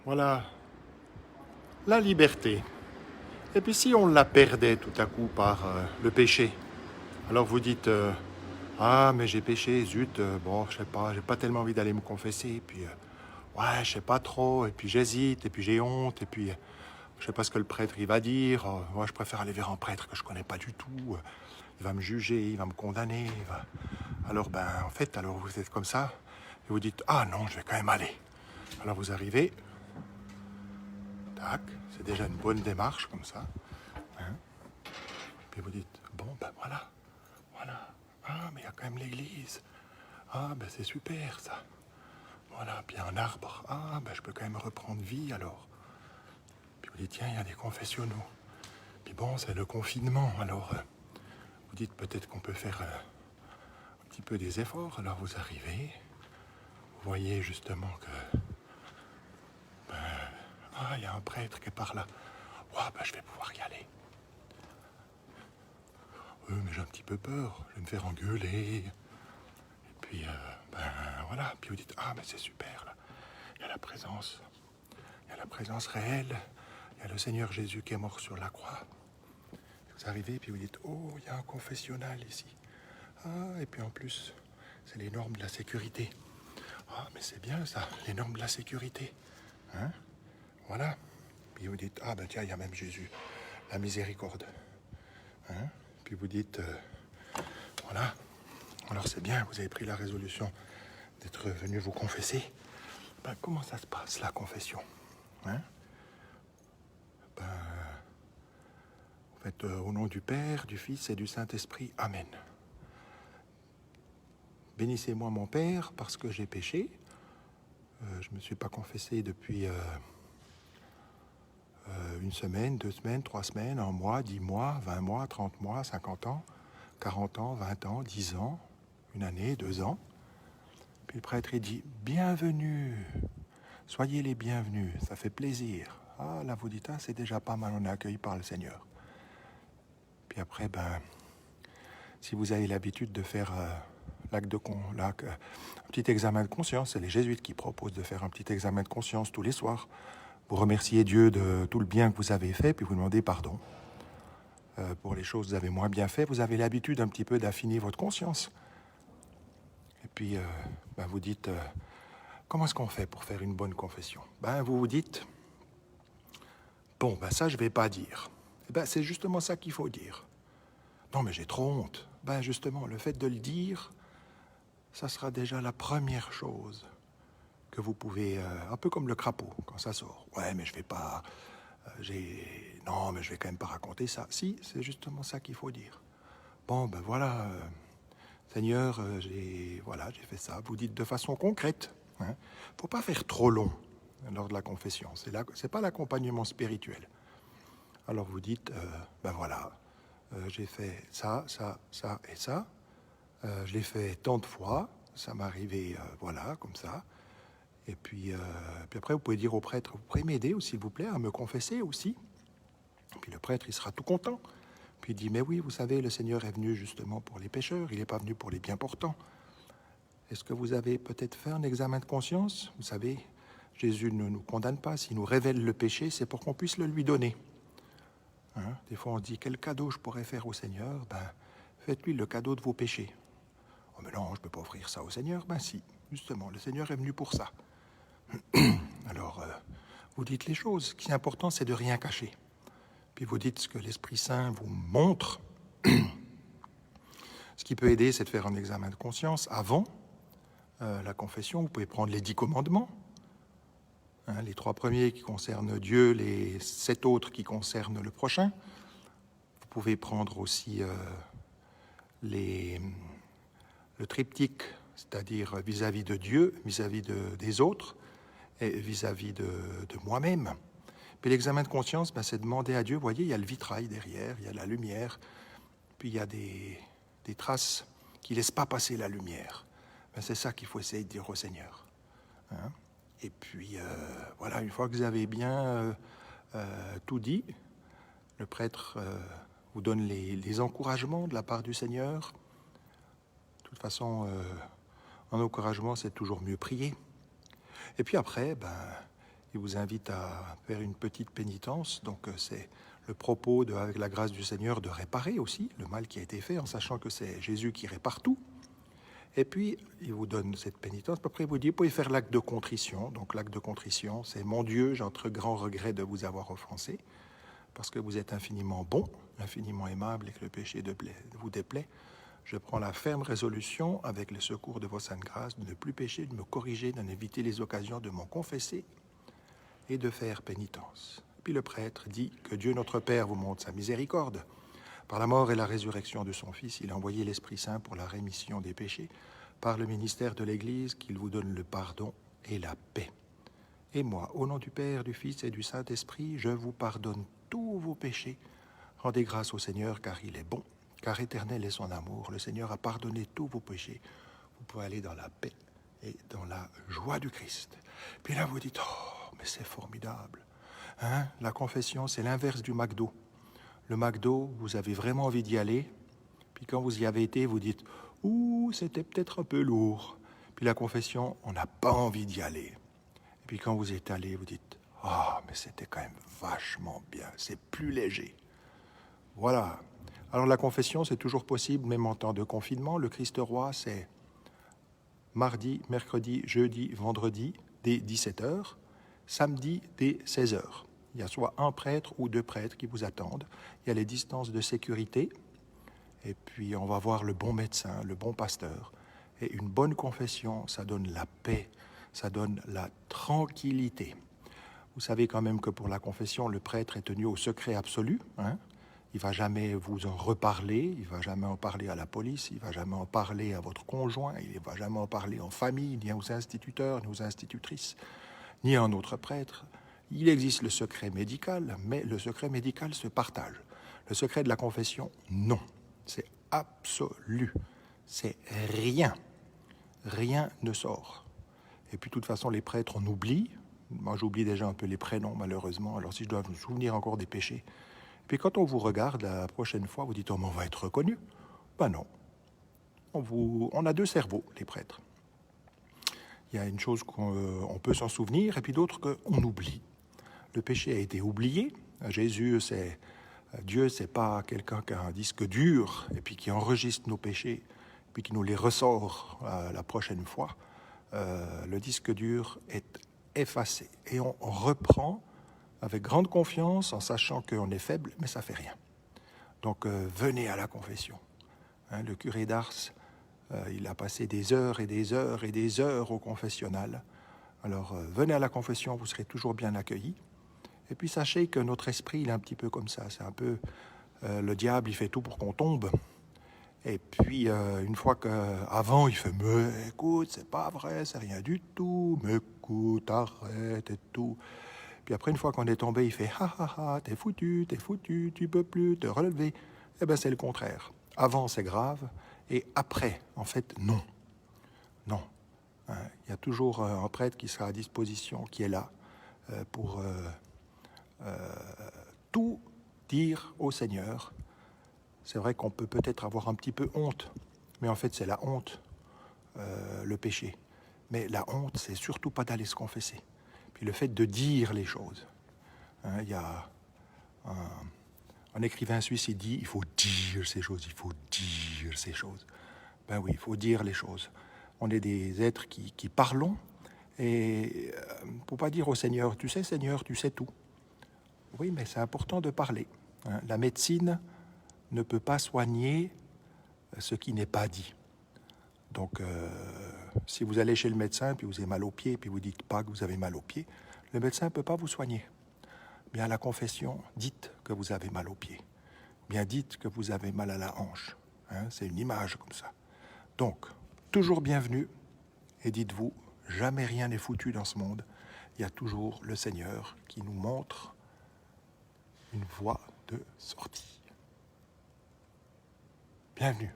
Voilà, la liberté. Et puis si on la perdait tout à coup par le péché, alors vous dites ah mais j'ai péché, zut, bon je sais pas, j'ai pas tellement envie d'aller me confesser, et puis ouais je sais pas trop, et puis j'hésite, et puis j'ai honte, et puis je sais pas ce que le prêtre il va dire, moi je préfère aller vers un prêtre que je connais pas du tout, il va me juger, il va me condamner, alors ben en fait alors vous êtes comme ça, et vous dites ah non je vais quand même aller. Alors vous arrivez, tac, c'est déjà une bonne démarche comme ça. Hein. Puis vous dites, bon, ben voilà, voilà. Ah, mais il y a quand même l'église. Ah, ben c'est super ça. Voilà, puis un arbre. Ah, ben je peux quand même reprendre vie alors. Puis vous dites, tiens, il y a des confessionnaux. Puis bon, c'est le confinement, alors vous dites peut-être qu'on peut faire un petit peu des efforts. Alors vous arrivez, vous voyez justement que, ah, il y a un prêtre qui est par là. Ouais, ben je vais pouvoir y aller. Mais j'ai un petit peu peur, je vais me faire engueuler. Et puis, ben voilà. Puis vous dites, ah, mais c'est super, là. Il y a la présence. Il y a la présence réelle. Il y a le Seigneur Jésus qui est mort sur la croix. Vous arrivez, puis vous dites, oh, il y a un confessionnal ici. Ah, et puis en plus, c'est les normes de la sécurité. Ah, mais c'est bien ça, les normes de la sécurité. Hein? Voilà. Puis vous dites, ah, ben tiens, il y a même Jésus, la miséricorde. Hein? Puis vous dites, voilà. Alors c'est bien, vous avez pris la résolution d'être venu vous confesser. Ben, comment ça se passe, la confession? Hein? Ben, vous faites au nom du Père, du Fils et du Saint-Esprit. Amen. Bénissez-moi mon Père parce que j'ai péché. Je ne me suis pas confessé depuis une semaine, 2 semaines, 3 semaines, un mois, 10 mois, 20 mois, 30 mois, 50 ans, 40 ans, 20 ans, 10 ans, une année, 2 ans. Puis le prêtre dit « Bienvenue, soyez les bienvenus, ça fait plaisir. » Ah, là vous dites « Ah, c'est déjà pas mal, on est accueilli par le Seigneur. » Puis après, ben, si vous avez l'habitude de faire un petit examen de conscience, c'est les jésuites qui proposent de faire un petit examen de conscience tous les soirs. Vous remerciez Dieu de tout le bien que vous avez fait, puis vous demandez pardon. Pour les choses que vous avez moins bien fait, vous avez l'habitude un petit peu d'affiner votre conscience. Et puis, ben, vous dites, comment est-ce qu'on fait pour faire une bonne confession? Ben, vous vous dites, bon, ben ça, je ne vais pas dire. Et ben, c'est justement ça qu'il faut dire. Non, mais j'ai trop honte. Ben, justement, le fait de le dire, ça sera déjà la première chose que vous pouvez, un peu comme le crapaud, quand ça sort. Ouais, mais je vais pas... non, mais je vais quand même pas raconter ça. Si, c'est justement ça qu'il faut dire. Bon, ben voilà, Seigneur, j'ai fait ça. Vous dites de façon concrète. Hein. Faut pas faire trop long lors de la confession. C'est pas l'accompagnement spirituel. Alors vous dites, ben voilà, j'ai fait ça, ça, ça et ça. Je l'ai fait tant de fois. Ça m'est arrivé, voilà, comme ça. Et puis après, vous pouvez dire au prêtre, vous pouvez m'aider, s'il vous plaît, à me confesser aussi. Puis le prêtre, il sera tout content. Puis il dit, mais oui, vous savez, le Seigneur est venu justement pour les pécheurs, il n'est pas venu pour les bien portants. Est-ce que vous avez peut-être fait un examen de conscience? Vous savez, Jésus ne nous condamne pas. S'il nous révèle le péché, c'est pour qu'on puisse le lui donner. Hein? Des fois, on se dit, quel cadeau je pourrais faire au Seigneur? Ben, faites-lui le cadeau de vos péchés. Oh, mais non, je ne peux pas offrir ça au Seigneur. Ben si, justement, le Seigneur est venu pour ça. Alors, vous dites les choses. Ce qui est important, c'est de rien cacher. Puis vous dites ce que l'Esprit Saint vous montre. Ce qui peut aider, c'est de faire un examen de conscience avant la confession. Vous pouvez prendre les 10 commandements. Hein, les 3 premiers qui concernent Dieu, les 7 autres qui concernent le prochain. Vous pouvez prendre aussi le triptyque, c'est-à-dire vis-à-vis de Dieu, vis-à-vis des autres, et vis-à-vis de moi-même. Puis l'examen de conscience, ben, c'est demander à Dieu, vous voyez, il y a le vitrail derrière, il y a la lumière, puis il y a des traces qui ne laissent pas passer la lumière. Ben, c'est ça qu'il faut essayer de dire au Seigneur. Hein? Et puis, voilà, une fois que vous avez bien tout dit, le prêtre vous donne les encouragements de la part du Seigneur. De toute façon, en encouragement, c'est toujours mieux prier. Et puis après, ben, il vous invite à faire une petite pénitence. Donc c'est le propos, avec la grâce du Seigneur, de réparer aussi le mal qui a été fait, en sachant que c'est Jésus qui répare tout. Et puis, il vous donne cette pénitence. Après, il vous dit, vous pouvez faire l'acte de contrition. Donc l'acte de contrition, c'est « Mon Dieu, j'ai un très grand regret de vous avoir offensé, parce que vous êtes infiniment bon, infiniment aimable et que le péché vous déplaît. Je prends la ferme résolution, avec le secours de vos saintes grâces, de ne plus pécher, de me corriger, d'en éviter les occasions, de m'en confesser et de faire pénitence. » Puis le prêtre dit que Dieu notre Père vous montre sa miséricorde. Par la mort et la résurrection de son Fils, il a envoyé l'Esprit Saint pour la rémission des péchés. Par le ministère de l'Église, qu'il vous donne le pardon et la paix. Et moi, au nom du Père, du Fils et du Saint-Esprit, je vous pardonne tous vos péchés. Rendez grâce au Seigneur, car il est bon, car éternel est son amour. Le Seigneur a pardonné tous vos péchés. Vous pouvez aller dans la paix et dans la joie du Christ. Puis là, vous dites, oh, mais c'est formidable. Hein? La confession, c'est l'inverse du McDo. Le McDo, vous avez vraiment envie d'y aller. Puis quand vous y avez été, vous dites, ouh, c'était peut-être un peu lourd. Puis la confession, on n'a pas envie d'y aller. Et puis quand vous y êtes allé, vous dites, ah, mais c'était quand même vachement bien. C'est plus léger. Voilà. Alors la confession, c'est toujours possible, même en temps de confinement. Le Christ roi, c'est mardi, mercredi, jeudi, vendredi, dès 17h, samedi, dès 16h. Il y a soit un prêtre ou deux prêtres qui vous attendent. Il y a les distances de sécurité. Et puis, on va voir le bon médecin, le bon pasteur. Et une bonne confession, ça donne la paix, ça donne la tranquillité. Vous savez quand même que pour la confession, le prêtre est tenu au secret absolu. Hein? Il ne va jamais vous en reparler, il ne va jamais en parler à la police, il ne va jamais en parler à votre conjoint, il ne va jamais en parler en famille, ni aux instituteurs, ni aux institutrices, ni à un autre prêtre. Il existe le secret médical, mais le secret médical se partage. Le secret de la confession, non. C'est absolu. C'est rien. Rien ne sort. Et puis, de toute façon, les prêtres, on oublie. Moi, j'oublie déjà un peu les prénoms, malheureusement. Alors, si je dois me souvenir encore des péchés. Puis, quand on vous regarde la prochaine fois, vous dites, oh, mais on va être reconnu. Ben non. On a deux cerveaux, les prêtres. Il y a une chose qu'on peut s'en souvenir, et puis d'autres qu'on oublie. Le péché a été oublié. Dieu, c'est pas quelqu'un qui a un disque dur et puis qui enregistre nos péchés, puis qui nous les ressort la prochaine fois. Le disque dur est effacé et on reprend avec grande confiance en sachant qu'on est faible, mais ça fait rien. Donc venez à la confession. Hein, le curé d'Ars, il a passé des heures et des heures et des heures au confessionnal. Alors venez à la confession, vous serez toujours bien accueillis. Et puis sachez que notre esprit, il est un petit peu comme ça. C'est un peu le diable, il fait tout pour qu'on tombe. Et puis une fois qu'avant, il fait « Mais écoute, c'est pas vrai, c'est rien du tout. Mais écoute, arrête et tout. » Puis après, une fois qu'on est tombé, il fait « Ha ha ha, t'es foutu, tu peux plus te relever. » Eh bien, c'est le contraire. Avant, c'est grave. Et après, en fait, non. Non. Hein, il y a toujours un prêtre qui sera à disposition, qui est là pour... tout dire au Seigneur. C'est vrai qu'on peut peut-être avoir un petit peu honte, mais en fait c'est la honte, le péché. Mais la honte, c'est surtout pas d'aller se confesser. Puis le fait de dire les choses. Hein, il y a un écrivain suisse, il dit, il faut dire ces choses, il faut dire ces choses. Ben oui, il faut dire les choses. On est des êtres qui parlons, et il ne faut pas dire au Seigneur, tu sais Seigneur, tu sais tout. Oui, mais c'est important de parler. Hein. La médecine ne peut pas soigner ce qui n'est pas dit. Donc, si vous allez chez le médecin, puis vous avez mal aux pieds, puis vous ne dites pas que vous avez mal aux pieds, le médecin ne peut pas vous soigner. Bien, à la confession, dites que vous avez mal aux pieds. Bien, dites que vous avez mal à la hanche. Hein, c'est une image comme ça. Donc, toujours bienvenue, et dites-vous, jamais rien n'est foutu dans ce monde. Il y a toujours le Seigneur qui nous montre une voie de sortie. Bienvenue.